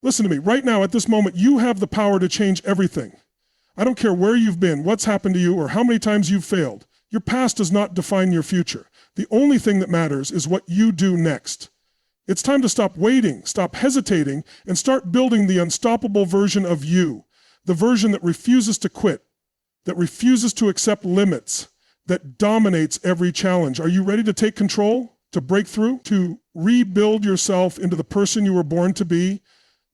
Listen to me, right now at this moment, you have the power to change everything. I don't care where you've been, what's happened to you, or how many times you've failed. Your past does not define your future. The only thing that matters is what you do next. It's time to stop waiting, stop hesitating, and start building the unstoppable version of you. The version that refuses to quit, that refuses to accept limits, that dominates every challenge. Are you ready to take control, to break through, to rebuild yourself into the person you were born to be?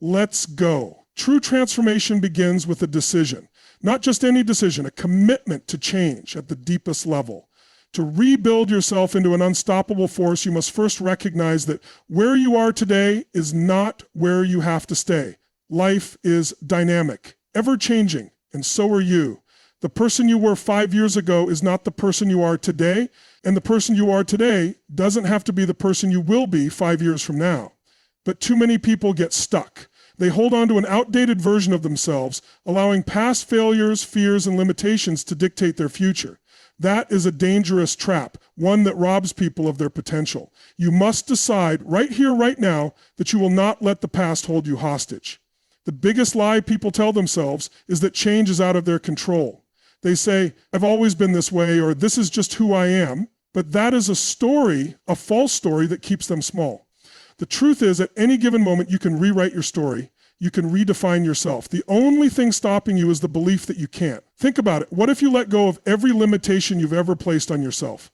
Let's go. True transformation begins with a decision. Not just any decision, a commitment to change at the deepest level. To rebuild yourself into an unstoppable force, you must first recognize that where you are today is not where you have to stay. Life is dynamic, ever-changing, and so are you. The person you were 5 years ago is not the person you are today, and the person you are today doesn't have to be the person you will be 5 years from now. But too many people get stuck. They hold on to an outdated version of themselves, allowing past failures, fears, and limitations to dictate their future. That is a dangerous trap, one that robs people of their potential. You must decide right here, right now, that you will not let the past hold you hostage. The biggest lie people tell themselves is that change is out of their control. They say, I've always been this way, or this is just who I am, but that is a story, a false story that keeps them small. The truth is, at any given moment, you can rewrite your story. You can redefine yourself. The only thing stopping you is the belief that you can't. Think about it. What if you let go of every limitation you've ever placed on yourself?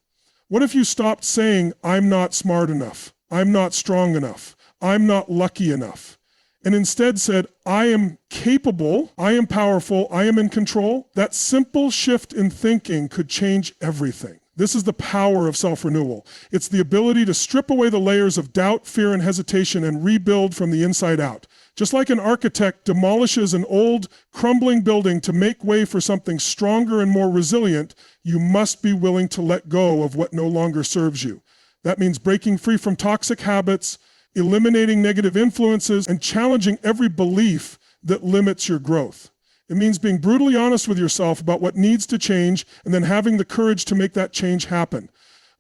What if you stopped saying, I'm not smart enough, I'm not strong enough, I'm not lucky enough, and instead said, I am capable, I am powerful, I am in control? That simple shift in thinking could change everything. This is the power of self-renewal. It's the ability to strip away the layers of doubt, fear, and hesitation and rebuild from the inside out. Just like an architect demolishes an old, crumbling building to make way for something stronger and more resilient, you must be willing to let go of what no longer serves you. That means breaking free from toxic habits, eliminating negative influences, and challenging every belief that limits your growth. It means being brutally honest with yourself about what needs to change and then having the courage to make that change happen.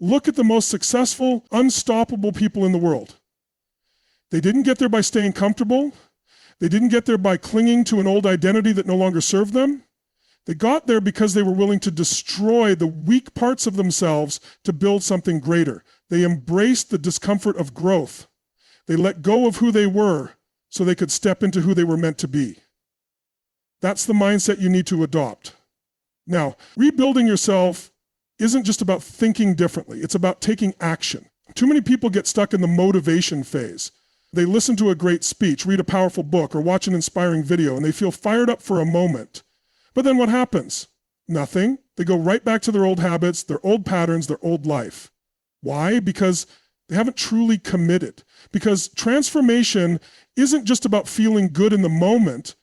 Look at the most successful, unstoppable people in the world. They didn't get there by staying comfortable. They didn't get there by clinging to an old identity that no longer served them. They got there because they were willing to destroy the weak parts of themselves to build something greater. They embraced the discomfort of growth. They let go of who they were so they could step into who they were meant to be. That's the mindset you need to adopt. Now, rebuilding yourself isn't just about thinking differently. It's about taking action. Too many people get stuck in the motivation phase. They listen to a great speech, read a powerful book, or watch an inspiring video, and they feel fired up for a moment. But then what happens? Nothing. They go right back to their old habits, their old patterns, their old life. Why? Because they haven't truly committed. Because transformation isn't just about feeling good in the moment.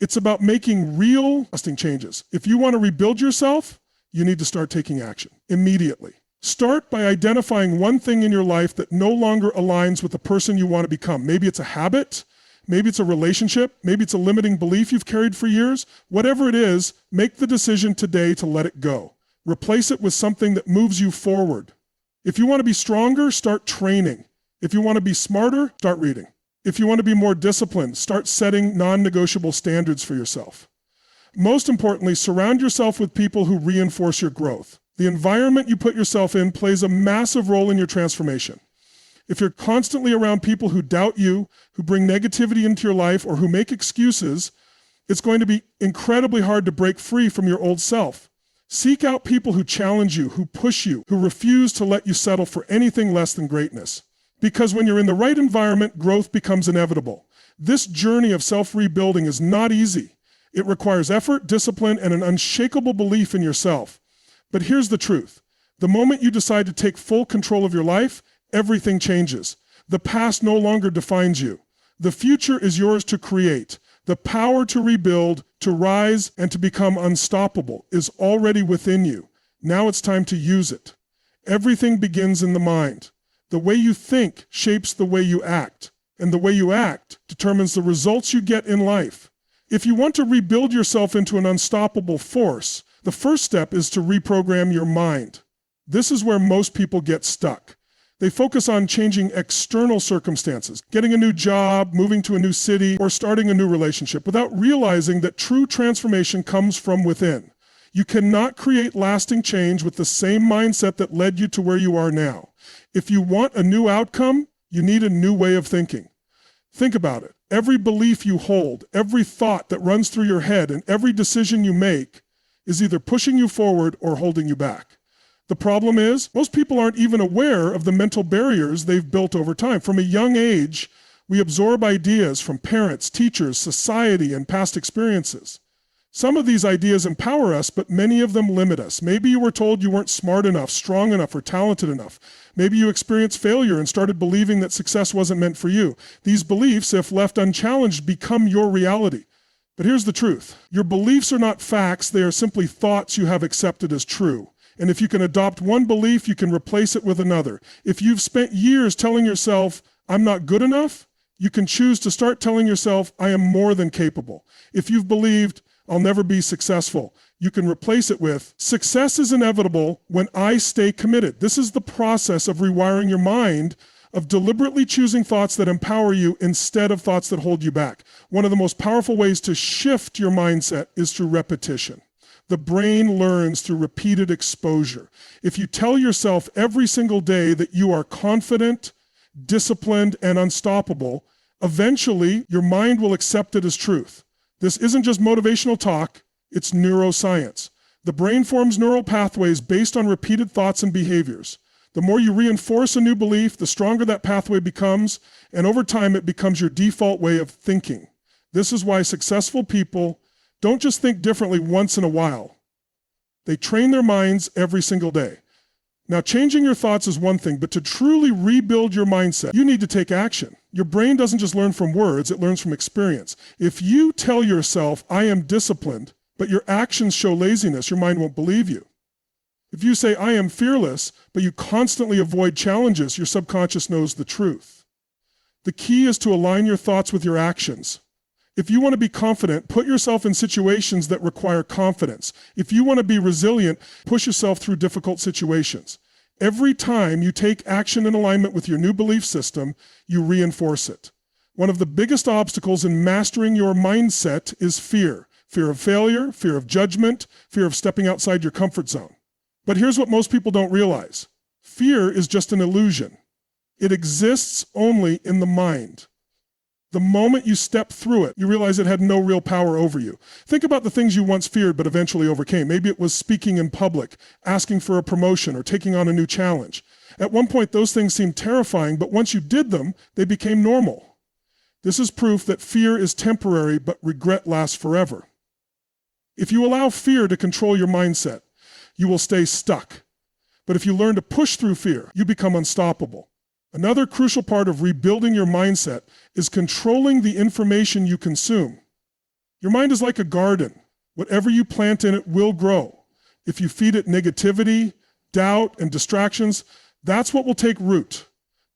It's about making real, lasting changes. If you want to rebuild yourself, you need to start taking action immediately. Start by identifying one thing in your life that no longer aligns with the person you want to become. Maybe it's a habit, maybe it's a relationship, maybe it's a limiting belief you've carried for years. Whatever it is, make the decision today to let it go. Replace it with something that moves you forward. If you want to be stronger, start training. If you want to be smarter, start reading. If you want to be more disciplined, start setting non-negotiable standards for yourself. Most importantly, surround yourself with people who reinforce your growth. The environment you put yourself in plays a massive role in your transformation. If you're constantly around people who doubt you, who bring negativity into your life, or who make excuses, it's going to be incredibly hard to break free from your old self. Seek out people who challenge you, who push you, who refuse to let you settle for anything less than greatness. Because when you're in the right environment, growth becomes inevitable. This journey of self-rebuilding is not easy. It requires effort, discipline, and an unshakable belief in yourself. But here's the truth. The moment you decide to take full control of your life, everything changes. The past no longer defines you. The future is yours to create. The power to rebuild, to rise, and to become unstoppable is already within you. Now it's time to use it. Everything begins in the mind. The way you think shapes the way you act, and the way you act determines the results you get in life. If you want to rebuild yourself into an unstoppable force, the first step is to reprogram your mind. This is where most people get stuck. They focus on changing external circumstances, getting a new job, moving to a new city, or starting a new relationship, without realizing that true transformation comes from within. You cannot create lasting change with the same mindset that led you to where you are now. If you want a new outcome, you need a new way of thinking. Think about it. Every belief you hold, every thought that runs through your head, and every decision you make is either pushing you forward or holding you back. The problem is, most people aren't even aware of the mental barriers they've built over time. From a young age, we absorb ideas from parents, teachers, society, and past experiences. Some of these ideas empower us, but many of them limit us. Maybe you were told you weren't smart enough, strong enough, or talented enough. Maybe you experienced failure and started believing that success wasn't meant for you. These beliefs, if left unchallenged, become your reality. But here's the truth. Your beliefs are not facts. They are simply thoughts you have accepted as true. And if you can adopt one belief, you can replace it with another. If you've spent years telling yourself, I'm not good enough, you can choose to start telling yourself, I am more than capable. If you've believed, I'll never be successful, you can replace it with, success is inevitable when I stay committed. This is the process of rewiring your mind, of deliberately choosing thoughts that empower you instead of thoughts that hold you back. One of the most powerful ways to shift your mindset is through repetition. The brain learns through repeated exposure. If you tell yourself every single day that you are confident, disciplined, and unstoppable, eventually your mind will accept it as truth. This isn't just motivational talk, it's neuroscience. The brain forms neural pathways based on repeated thoughts and behaviors. The more you reinforce a new belief, the stronger that pathway becomes, and over time it becomes your default way of thinking. This is why successful people don't just think differently once in a while. They train their minds every single day. Now, changing your thoughts is one thing, but to truly rebuild your mindset, you need to take action. Your brain doesn't just learn from words, it learns from experience. If you tell yourself, I am disciplined, but your actions show laziness, your mind won't believe you. If you say, I am fearless, but you constantly avoid challenges, your subconscious knows the truth. The key is to align your thoughts with your actions. If you want to be confident, put yourself in situations that require confidence. If you want to be resilient, push yourself through difficult situations. Every time you take action in alignment with your new belief system, you reinforce it. One of the biggest obstacles in mastering your mindset is fear. Fear of failure, fear of judgment, fear of stepping outside your comfort zone. But here's what most people don't realize. Fear is just an illusion. It exists only in the mind. The moment you step through it, you realize it had no real power over you. Think about the things you once feared but eventually overcame. Maybe it was speaking in public, asking for a promotion, or taking on a new challenge. At one point, those things seemed terrifying, but once you did them, they became normal. This is proof that fear is temporary, but regret lasts forever. If you allow fear to control your mindset, you will stay stuck. But if you learn to push through fear, you become unstoppable. Another crucial part of rebuilding your mindset is controlling the information you consume. Your mind is like a garden. Whatever you plant in it will grow. If you feed it negativity, doubt, and distractions, that's what will take root.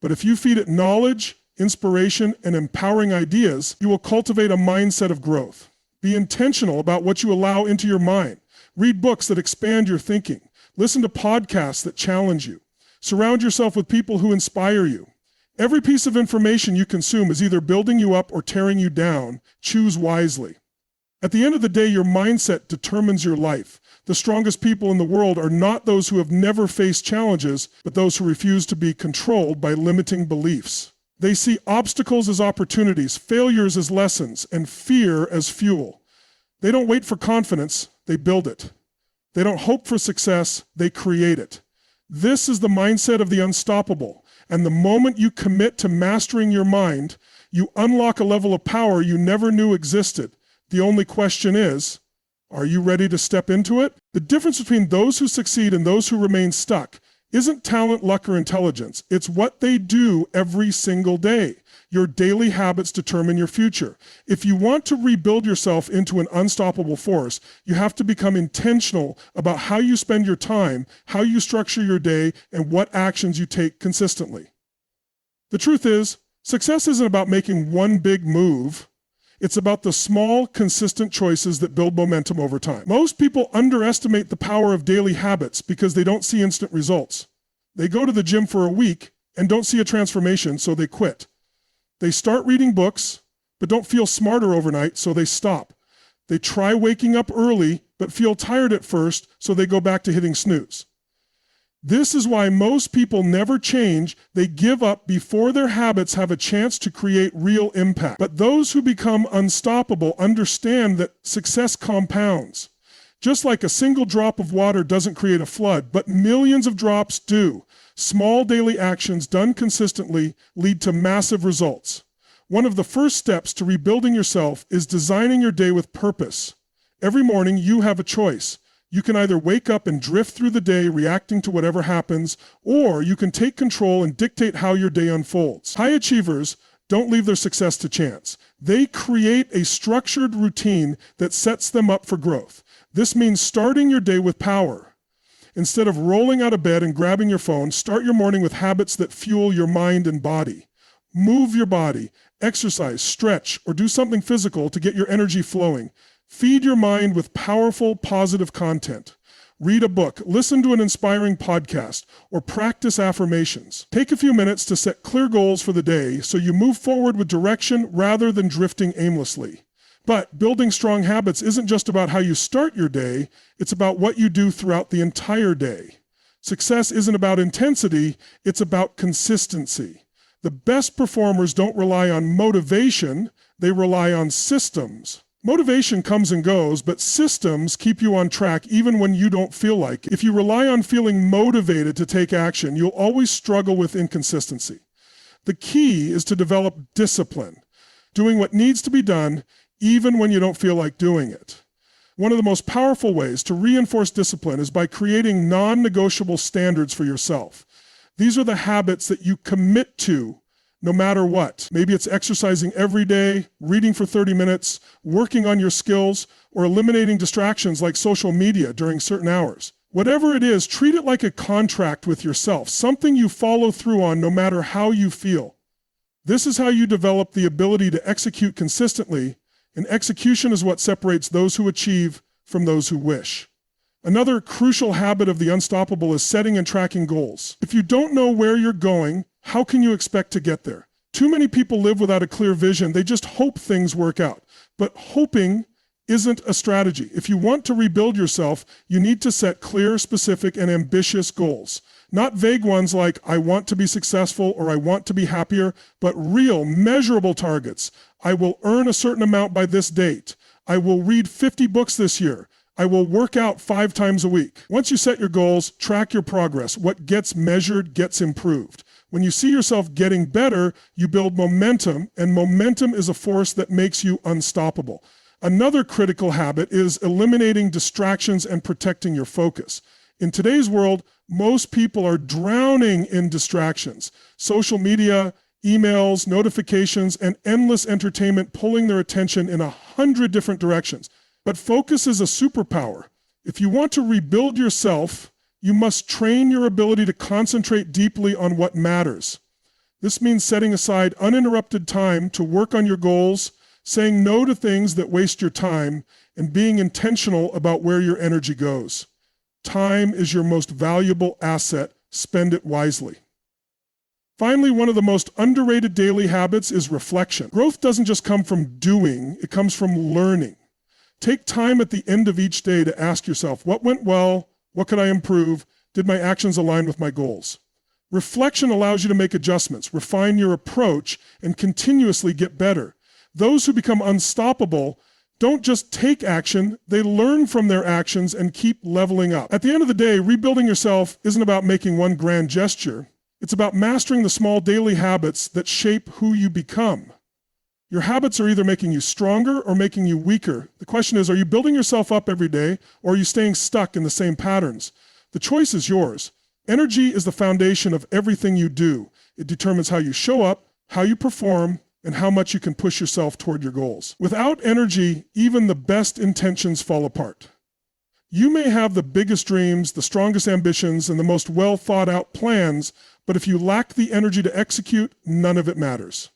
But if you feed it knowledge, inspiration, and empowering ideas, you will cultivate a mindset of growth. Be intentional about what you allow into your mind. Read books that expand your thinking. Listen to podcasts that challenge you. Surround yourself with people who inspire you. Every piece of information you consume is either building you up or tearing you down. Choose wisely. At the end of the day, your mindset determines your life. The strongest people in the world are not those who have never faced challenges, but those who refuse to be controlled by limiting beliefs. They see obstacles as opportunities, failures as lessons, and fear as fuel. They don't wait for confidence, they build it. They don't hope for success, they create it. This is the mindset of the unstoppable, and the moment you commit to mastering your mind, you unlock a level of power you never knew existed. The only question is, are you ready to step into it? The difference between those who succeed and those who remain stuck isn't talent, luck, or intelligence. It's what they do every single day. Your daily habits determine your future. If you want to rebuild yourself into an unstoppable force, you have to become intentional about how you spend your time, how you structure your day, and what actions you take consistently. The truth is, success isn't about making one big move. It's about the small, consistent choices that build momentum over time. Most people underestimate the power of daily habits because they don't see instant results. They go to the gym for a week and don't see a transformation, so they quit. They start reading books, but don't feel smarter overnight, so they stop. They try waking up early, but feel tired at first, so they go back to hitting snooze. This is why most people never change. They give up before their habits have a chance to create real impact. But those who become unstoppable understand that success compounds. Just like a single drop of water doesn't create a flood, but millions of drops do. Small daily actions done consistently lead to massive results. One of the first steps to rebuilding yourself is designing your day with purpose. Every morning you have a choice. You can either wake up and drift through the day reacting to whatever happens, or you can take control and dictate how your day unfolds. High achievers don't leave their success to chance. They create a structured routine that sets them up for growth. This means starting your day with power. Instead of rolling out of bed and grabbing your phone, start your morning with habits that fuel your mind and body. Move your body, exercise, stretch, or do something physical to get your energy flowing. Feed your mind with powerful, positive content. Read a book, listen to an inspiring podcast, or practice affirmations. Take a few minutes to set clear goals for the day so you move forward with direction rather than drifting aimlessly. But building strong habits isn't just about how you start your day, it's about what you do throughout the entire day. Success isn't about intensity, it's about consistency. The best performers don't rely on motivation, they rely on systems. Motivation comes and goes, but systems keep you on track even when you don't feel like it. If you rely on feeling motivated to take action, you'll always struggle with inconsistency. The key is to develop discipline, doing what needs to be done even when you don't feel like doing it. One of the most powerful ways to reinforce discipline is by creating non-negotiable standards for yourself. These are the habits that you commit to no matter what. Maybe it's exercising every day, reading for 30 minutes, working on your skills, or eliminating distractions like social media during certain hours. Whatever it is, treat it like a contract with yourself, something you follow through on no matter how you feel. This is how you develop the ability to execute consistently, and execution is what separates those who achieve from those who wish. Another crucial habit of the unstoppable is setting and tracking goals. If you don't know where you're going, how can you expect to get there? Too many people live without a clear vision. They just hope things work out. But hoping isn't a strategy. If you want to rebuild yourself, you need to set clear, specific, and ambitious goals. Not vague ones like, I want to be successful or I want to be happier, but real, measurable targets. I will earn a certain amount by this date. I will read 50 books this year. I will work out 5 times a week. Once you set your goals, track your progress. What gets measured gets improved. When you see yourself getting better, you build momentum, and momentum is a force that makes you unstoppable. Another critical habit is eliminating distractions and protecting your focus. In today's world, most people are drowning in distractions. Social media, emails, notifications, and endless entertainment pulling their attention in 100 different directions. But focus is a superpower. If you want to rebuild yourself, you must train your ability to concentrate deeply on what matters. This means setting aside uninterrupted time to work on your goals, saying no to things that waste your time, and being intentional about where your energy goes. Time is your most valuable asset. Spend it wisely. Finally, one of the most underrated daily habits is reflection. Growth doesn't just come from doing, it comes from learning. Take time at the end of each day to ask yourself, what went well? What could I improve? Did my actions align with my goals? Reflection allows you to make adjustments, refine your approach, and continuously get better. Those who become unstoppable don't just take action, they learn from their actions and keep leveling up. At the end of the day, rebuilding yourself isn't about making one grand gesture. It's about mastering the small daily habits that shape who you become. Your habits are either making you stronger or making you weaker. The question is, are you building yourself up every day, or are you staying stuck in the same patterns? The choice is yours. Energy is the foundation of everything you do. It determines how you show up, how you perform, and how much you can push yourself toward your goals. Without energy, even the best intentions fall apart. You may have the biggest dreams, the strongest ambitions, and the most well thought out plans, but if you lack the energy to execute, none of it matters.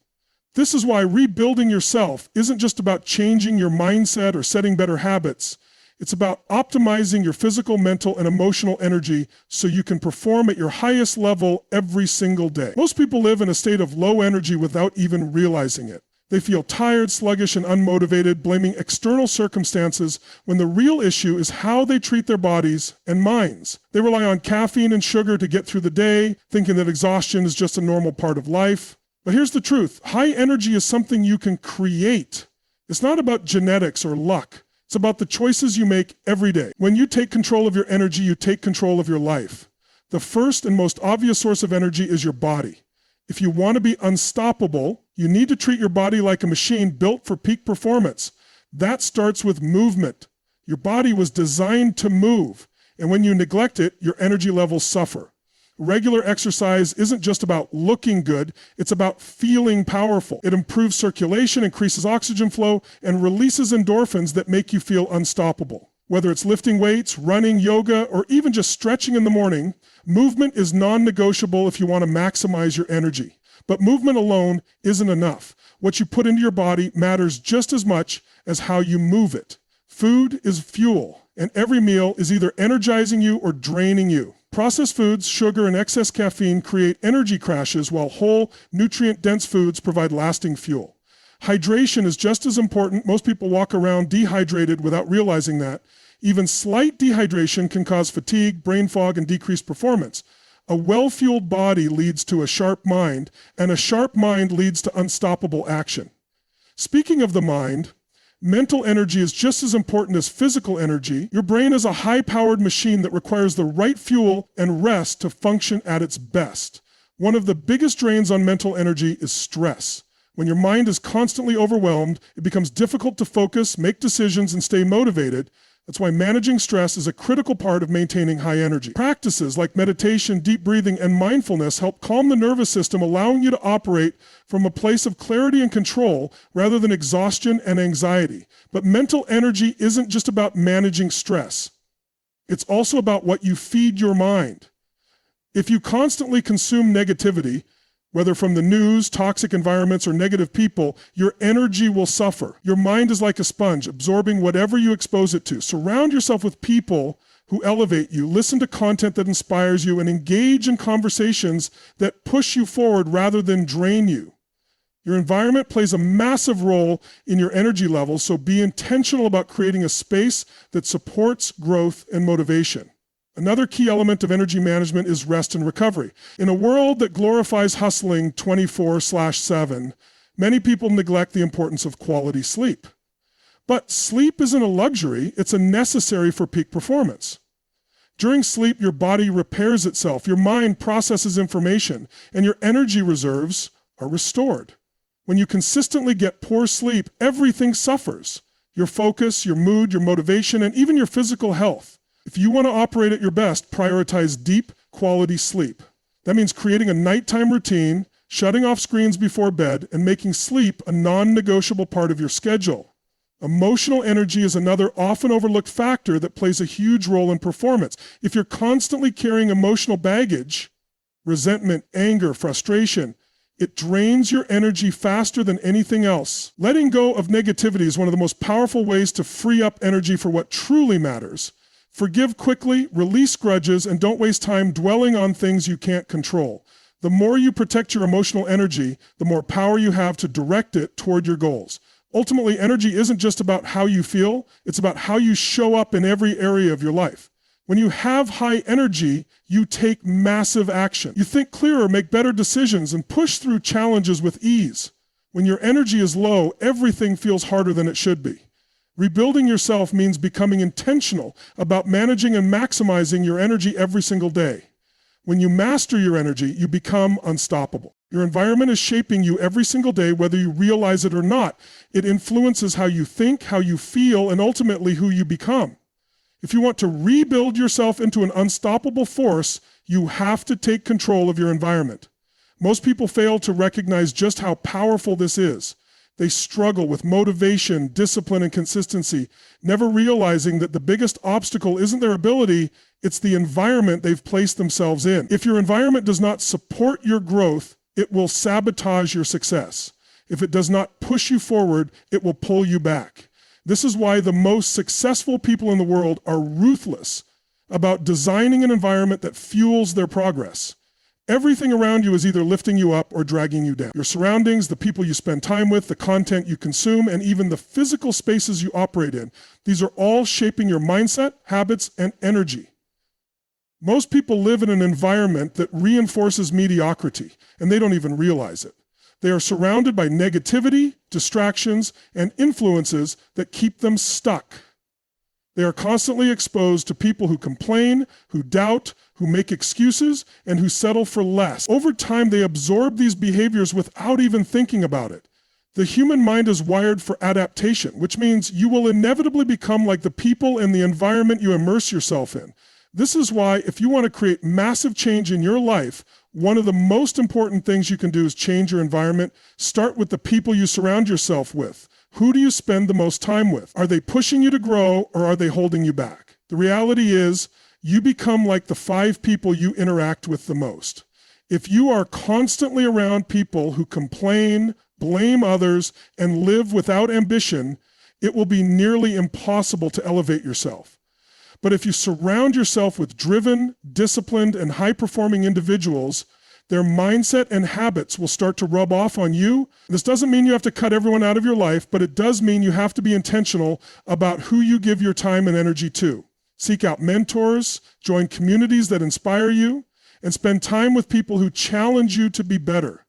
This is why rebuilding yourself isn't just about changing your mindset or setting better habits. It's about optimizing your physical, mental, and emotional energy so you can perform at your highest level every single day. Most people live in a state of low energy without even realizing it. They feel tired, sluggish, and unmotivated, blaming external circumstances when the real issue is how they treat their bodies and minds. They rely on caffeine and sugar to get through the day, thinking that exhaustion is just a normal part of life. But here's the truth. High energy is something you can create. It's not about genetics or luck. It's about the choices you make every day. When you take control of your energy, you take control of your life. The first and most obvious source of energy is your body. If you want to be unstoppable, you need to treat your body like a machine built for peak performance. That starts with movement. Your body was designed to move, and when you neglect it, your energy levels suffer. Regular exercise isn't just about looking good, it's about feeling powerful. It improves circulation, increases oxygen flow, and releases endorphins that make you feel unstoppable. Whether it's lifting weights, running, yoga, or even just stretching in the morning, movement is non-negotiable if you want to maximize your energy. But movement alone isn't enough. What you put into your body matters just as much as how you move it. Food is fuel, and every meal is either energizing you or draining you. Processed foods, sugar, and excess caffeine create energy crashes, while whole, nutrient-dense foods provide lasting fuel. Hydration is just as important. Most people walk around dehydrated without realizing that. Even slight dehydration can cause fatigue, brain fog, and decreased performance. A well-fueled body leads to a sharp mind, and a sharp mind leads to unstoppable action. Speaking of the mind, mental energy is just as important as physical energy. Your brain is a high-powered machine that requires the right fuel and rest to function at its best. One of the biggest drains on mental energy is stress. When your mind is constantly overwhelmed, it becomes difficult to focus, make decisions, and stay motivated. That's why managing stress is a critical part of maintaining high energy. Practices like meditation, deep breathing, and mindfulness help calm the nervous system, allowing you to operate from a place of clarity and control rather than exhaustion and anxiety. But mental energy isn't just about managing stress. It's also about what you feed your mind. If you constantly consume negativity, whether from the news, toxic environments, or negative people, your energy will suffer. Your mind is like a sponge, absorbing whatever you expose it to. Surround yourself with people who elevate you, listen to content that inspires you, and engage in conversations that push you forward rather than drain you. Your environment plays a massive role in your energy levels, so be intentional about creating a space that supports growth and motivation. Another key element of energy management is rest and recovery. In a world that glorifies hustling 24/7, many people neglect the importance of quality sleep. But sleep isn't a luxury, it's a necessary for peak performance. During sleep, your body repairs itself, your mind processes information, and your energy reserves are restored. When you consistently get poor sleep, everything suffers. Your focus, your mood, your motivation, and even your physical health. If you want to operate at your best, prioritize deep, quality sleep. That means creating a nighttime routine, shutting off screens before bed, and making sleep a non-negotiable part of your schedule. Emotional energy is another often overlooked factor that plays a huge role in performance. If you're constantly carrying emotional baggage, resentment, anger, frustration, it drains your energy faster than anything else. Letting go of negativity is one of the most powerful ways to free up energy for what truly matters. Forgive quickly, release grudges, and don't waste time dwelling on things you can't control. The more you protect your emotional energy, the more power you have to direct it toward your goals. Ultimately, energy isn't just about how you feel, it's about how you show up in every area of your life. When you have high energy, you take massive action. You think clearer, make better decisions, and push through challenges with ease. When your energy is low, everything feels harder than it should be. Rebuilding yourself means becoming intentional about managing and maximizing your energy every single day. When you master your energy, you become unstoppable. Your environment is shaping you every single day, whether you realize it or not. It influences how you think, how you feel, and ultimately who you become. If you want to rebuild yourself into an unstoppable force, you have to take control of your environment. Most people fail to recognize just how powerful this is. They struggle with motivation, discipline, and consistency, never realizing that the biggest obstacle isn't their ability, it's the environment they've placed themselves in. If your environment does not support your growth, it will sabotage your success. If it does not push you forward, it will pull you back. This is why the most successful people in the world are ruthless about designing an environment that fuels their progress. Everything around you is either lifting you up or dragging you down. Your surroundings, the people you spend time with, the content you consume, and even the physical spaces you operate in. These are all shaping your mindset, habits, and energy. Most people live in an environment that reinforces mediocrity, and they don't even realize it. They are surrounded by negativity, distractions, and influences that keep them stuck. They are constantly exposed to people who complain, who doubt, who make excuses, and who settle for less. Over time, they absorb these behaviors without even thinking about it. The human mind is wired for adaptation, which means you will inevitably become like the people and the environment you immerse yourself in. This is why, if you want to create massive change in your life, one of the most important things you can do is change your environment. Start with the people you surround yourself with. Who do you spend the most time with? Are they pushing you to grow, or are they holding you back? The reality is, you become like the 5 people you interact with the most. If you are constantly around people who complain, blame others, and live without ambition, it will be nearly impossible to elevate yourself. But if you surround yourself with driven, disciplined, and high-performing individuals, their mindset and habits will start to rub off on you. This doesn't mean you have to cut everyone out of your life, but it does mean you have to be intentional about who you give your time and energy to. Seek out mentors, join communities that inspire you, and spend time with people who challenge you to be better.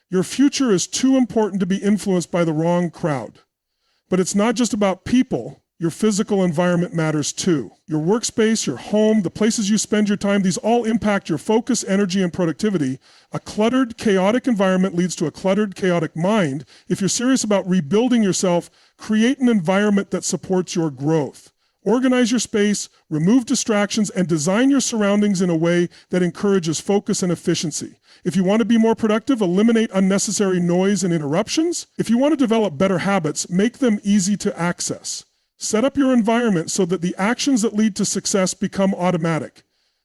Your future is too important to be influenced by the wrong crowd. But it's not just about people. Your physical environment matters too. Your workspace, your home, the places you spend your time, these all impact your focus, energy, and productivity. A cluttered, chaotic environment leads to a cluttered, chaotic mind. If you're serious about rebuilding yourself, create an environment that supports your growth. Organize your space, remove distractions, and design your surroundings in a way that encourages focus and efficiency. If you want to be more productive, eliminate unnecessary noise and interruptions. If you want to develop better habits, make them easy to access. Set up your environment so that the actions that lead to success become automatic.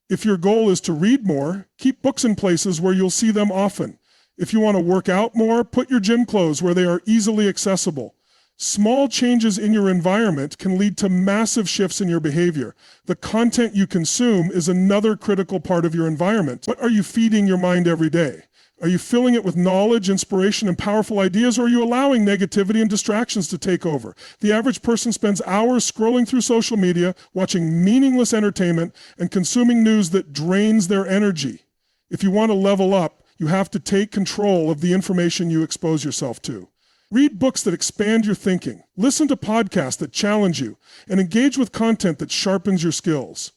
If your goal is to read more, keep books in places where you'll see them often. If you want to work out more, put your gym clothes where they are easily accessible. Small changes in your environment can lead to massive shifts in your behavior. The content you consume is another critical part of your environment. What are you feeding your mind every day? Are you filling it with knowledge, inspiration, and powerful ideas, or are you allowing negativity and distractions to take over? The average person spends hours scrolling through social media, watching meaningless entertainment, and consuming news that drains their energy. If you want to level up, you have to take control of the information you expose yourself to. Read books that expand your thinking, listen to podcasts that challenge you, and engage with content that sharpens your skills.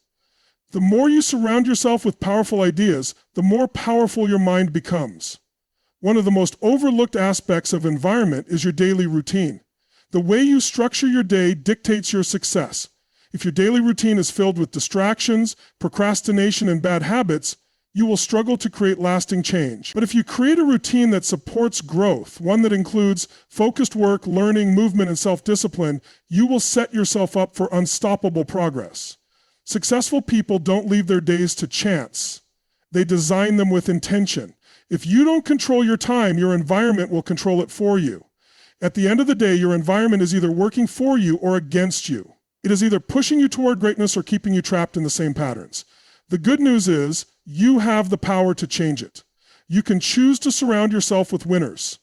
The more you surround yourself with powerful ideas, the more powerful your mind becomes. One of the most overlooked aspects of environment is your daily routine. The way you structure your day dictates your success. If your daily routine is filled with distractions, procrastination, and bad habits, you will struggle to create lasting change. But if you create a routine that supports growth, one that includes focused work, learning, movement, and self-discipline, you will set yourself up for unstoppable progress. Successful people don't leave their days to chance. They design them with intention. If you don't control your time, your environment will control it for you. At the end of the day, your environment is either working for you or against you. It is either pushing you toward greatness or keeping you trapped in the same patterns. The good news is, you have the power to change it. You can choose to surround yourself with winners.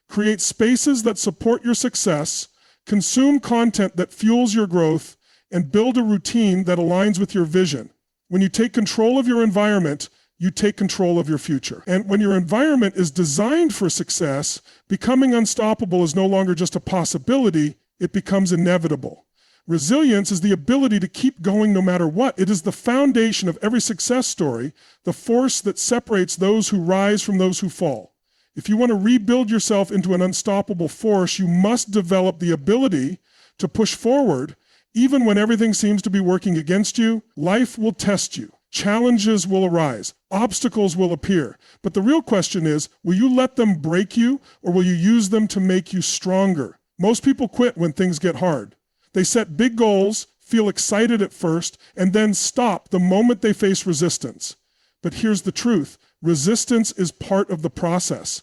Create spaces that support your success, consume content that fuels your growth, and build a routine that aligns with your vision. When you take control of your environment, you take control of your future. And when your environment is designed for success, becoming unstoppable is no longer just a possibility, it becomes inevitable. Resilience is the ability to keep going no matter what. It is the foundation of every success story, the force that separates those who rise from those who fall. If you want to rebuild yourself into an unstoppable force, you must develop the ability to push forward even when everything seems to be working against you. Life will test you. Challenges will arise. Obstacles will appear. But the real question is, will you let them break you, or will you use them to make you stronger? Most people quit when things get hard. They set big goals, feel excited at first, and then stop the moment they face resistance. But here's the truth. Resistance is part of the process.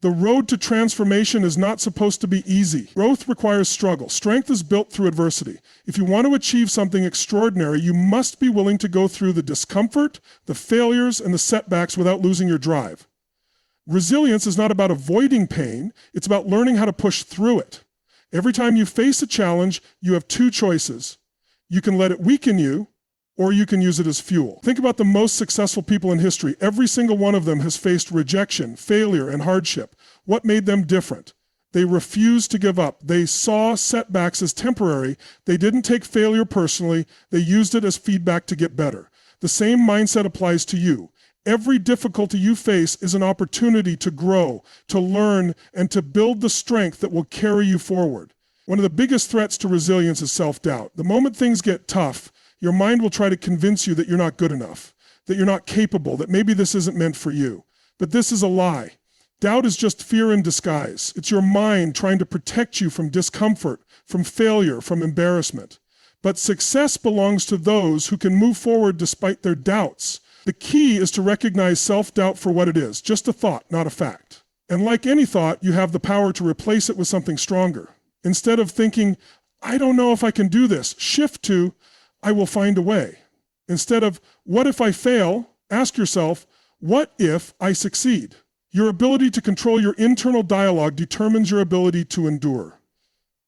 The road to transformation is not supposed to be easy. Growth requires struggle. Strength is built through adversity. If you want to achieve something extraordinary, you must be willing to go through the discomfort, the failures, and the setbacks without losing your drive. Resilience is not about avoiding pain, it's about learning how to push through it. Every time you face a challenge, you have two choices. You can let it weaken you, or you can use it as fuel. Think about the most successful people in history. Every single one of them has faced rejection, failure, and hardship. What made them different? They refused to give up. They saw setbacks as temporary. They didn't take failure personally. They used it as feedback to get better. The same mindset applies to you. Every difficulty you face is an opportunity to grow, to learn, and to build the strength that will carry you forward. One of the biggest threats to resilience is self-doubt. The moment things get tough, your mind will try to convince you that you're not good enough, that you're not capable, that maybe this isn't meant for you. But this is a lie. Doubt is just fear in disguise. It's your mind trying to protect you from discomfort, from failure, from embarrassment. But success belongs to those who can move forward despite their doubts. The key is to recognize self-doubt for what it is, just a thought, not a fact. And like any thought, you have the power to replace it with something stronger. Instead of thinking, I don't know if I can do this, shift to, I will find a way. Instead of, what if I fail? Ask yourself, what if I succeed? Your ability to control your internal dialogue determines your ability to endure.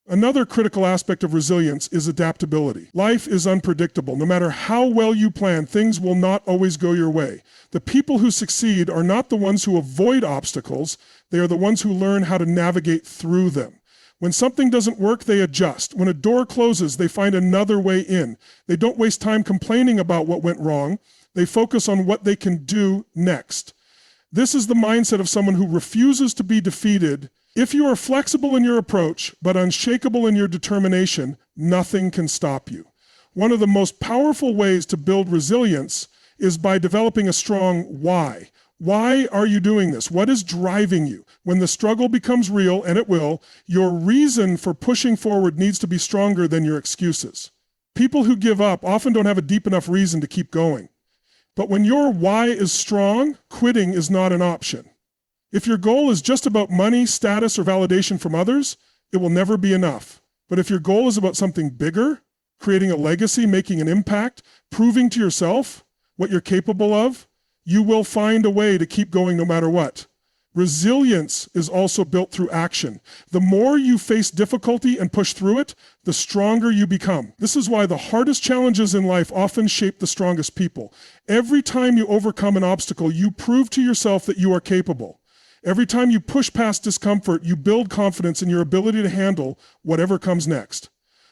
Another critical aspect of resilience is adaptability. Life is unpredictable. No matter how well you plan, things will not always go your way. The people who succeed are not the ones who avoid obstacles. They are the ones who learn how to navigate through them. When something doesn't work, they adjust. When a door closes, they find another way in. They don't waste time complaining about what went wrong. They focus on what they can do next. This is the mindset of someone who refuses to be defeated. If you are flexible in your approach, but unshakable in your determination, nothing can stop you. One of the most powerful ways to build resilience is by developing a strong why. Why are you doing this? What is driving you? When the struggle becomes real, and it will, your reason for pushing forward needs to be stronger than your excuses. People who give up often don't have a deep enough reason to keep going. But when your why is strong, quitting is not an option. If your goal is just about money, status, or validation from others, it will never be enough. But if your goal is about something bigger, creating a legacy, making an impact, proving to yourself what you're capable of, you will find a way to keep going no matter what. Resilience is also built through action. The more you face difficulty and push through it, the stronger you become. This is why the hardest challenges in life often shape the strongest people. Every time you overcome an obstacle, you prove to yourself that you are capable. Every time you push past discomfort, you build confidence in your ability to handle whatever comes next.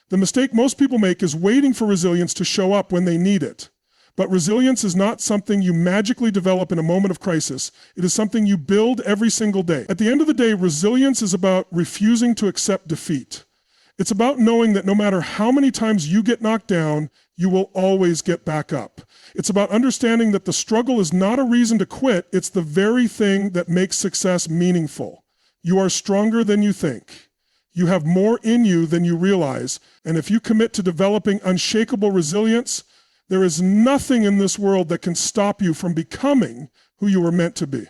The mistake most people make is waiting for resilience to show up when they need it. But resilience is not something you magically develop in a moment of crisis. It is something you build every single day. At the end of the day, resilience is about refusing to accept defeat. It's about knowing that no matter how many times you get knocked down, you will always get back up. It's about understanding that the struggle is not a reason to quit. It's the very thing that makes success meaningful. You are stronger than you think. You have more in you than you realize. And if you commit to developing unshakable resilience, there is nothing in this world that can stop you from becoming who you were meant to be.